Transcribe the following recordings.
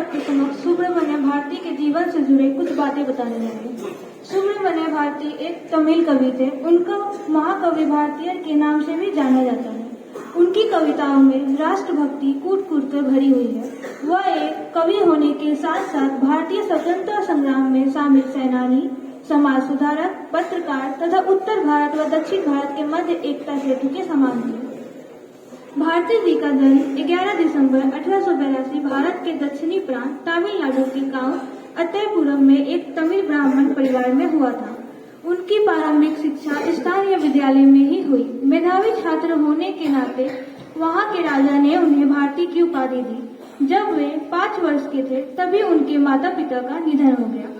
आपके समक्ष सुब्रमण्य भारती के जीवन से जुड़े कुछ बातें बताने जा रही हूँ। सुब्रमण्य भारती एक तमिल कवि थे। उनको महाकवि भारतीय के नाम से भी जाना जाता है। उनकी कविताओं में राष्ट्रभक्ति कूट कूट कर भरी हुई है। वह एक कवि होने के साथ साथ भारतीय स्वतंत्रता संग्राम में शामिल सेनानी, समाज सुधारक, पत्रकार तथा उत्तर भारत व दक्षिण भारत के मध्य एकता सेतु के समान थे। भारती जी का जन्म 11 दिसंबर 1882 भारत के दक्षिणी प्रांत तमिलनाडु के गांव अत्तयपुरम में एक तमिल ब्राह्मण परिवार में हुआ था। उनकी प्रारंभिक शिक्षा स्थानीय विद्यालय में ही हुई। मेधावी छात्र होने के नाते वहां के राजा ने उन्हें भारती की उपाधि दी। जब वे 5 वर्ष के थे तभी उनके माता पिता का निधन हो गया।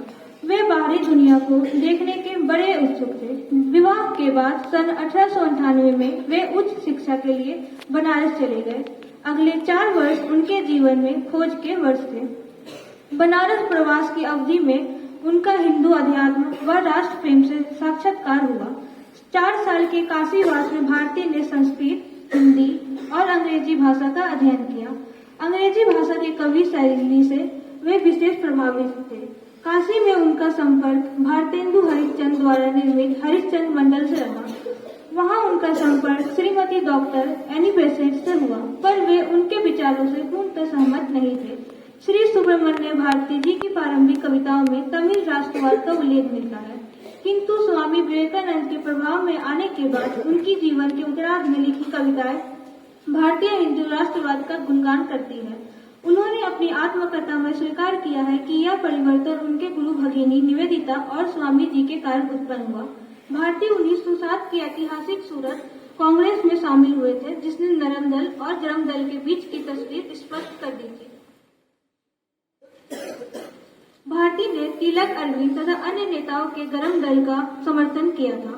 वे बाहरी दुनिया को देखने के बड़े उत्सुक थे। विवाह के बाद सन 1898 में वे उच्च शिक्षा के लिए बनारस चले गए। अगले 4 वर्ष उनके जीवन में खोज के वर्ष थे। बनारस प्रवास की अवधि में उनका हिंदू अध्यात्म व राष्ट्र प्रेम से साक्षात्कार हुआ। 4 साल के काशीवास में भारती ने संस्कृत, हिंदी और अंग्रेजी भाषा का अध्ययन किया। अंग्रेजी भाषा की कवि शैली से वे विशेष प्रभावित थे। काशी में उनका संपर्क भारतेंदु हरिश्चंद्र द्वारा निर्मित हरिश्चंद्र मंडल से रहा। वहां उनका संपर्क श्रीमती डॉक्टर एनी बेसेंट से हुआ, पर वे उनके विचारों से पूर्णतः सहमत नहीं थे। श्री सुब्रमण्य भारती जी की प्रारंभिक कविताओं में तमिल राष्ट्रवाद का उल्लेख मिलता है, किंतु स्वामी विवेकानंद के प्रभाव में आने के बाद उनकी जीवन के उत्तरार्ध में लिखी कविताएं भारतीय हिंदू राष्ट्रवाद का गुणगान करती है। उन्होंने अपनी आत्मकथा में स्वीकार किया है कि यह परिवर्तन उनके गुरु भगिनी निवेदिता और स्वामी जी के कारण उत्पन्न हुआ। भारती 1907 की ऐतिहासिक सूरत कांग्रेस में शामिल हुए थे, जिसने नरम दल और जरम दल के बीच की तस्वीर स्पष्ट कर दी थी। भारती ने तिलक, अरविंद तथा अन्य नेताओं के गरम दल का समर्थन किया था।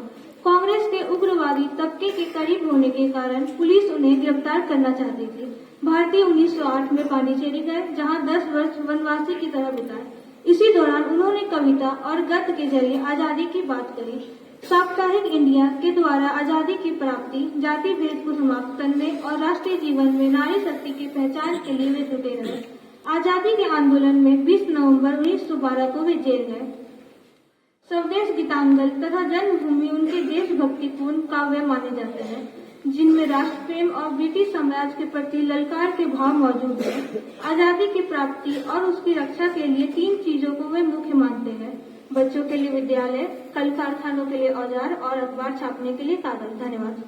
कांग्रेस के उग्रवादी तबके के करीब होने के कारण पुलिस उन्हें गिरफ्तार करना चाहती थी। भारती 1908 में पांडिचेरी गए, जहां 10 वर्ष वनवासी की तरह बिताए। इसी दौरान उन्होंने कविता और गद्य के जरिए आजादी की बात करी। साप्ताहिक इंडिया के द्वारा आजादी की प्राप्ति, जाति भेद को समाप्त करने और राष्ट्रीय जीवन में नारी शक्ति की पहचान के लिए वे जुटे रहे। आजादी के आंदोलन में 20 नवंबर 1912 को वे जेल गए। स्वदेश गीतांजलि तथा जन्मभूमि उनके देशभक्तिपूर्ण काव्य माने जाते हैं, जिनमें राष्ट्र प्रेम और ब्रिटिश साम्राज्य के प्रति ललकार के भाव मौजूद हैं। आजादी की प्राप्ति और उसकी रक्षा के लिए 3 चीजों को वे मुख्य मानते हैं: बच्चों के लिए विद्यालय, कल कारखानों के लिए औजार और अखबार छापने के लिए कागज। धन्यवाद।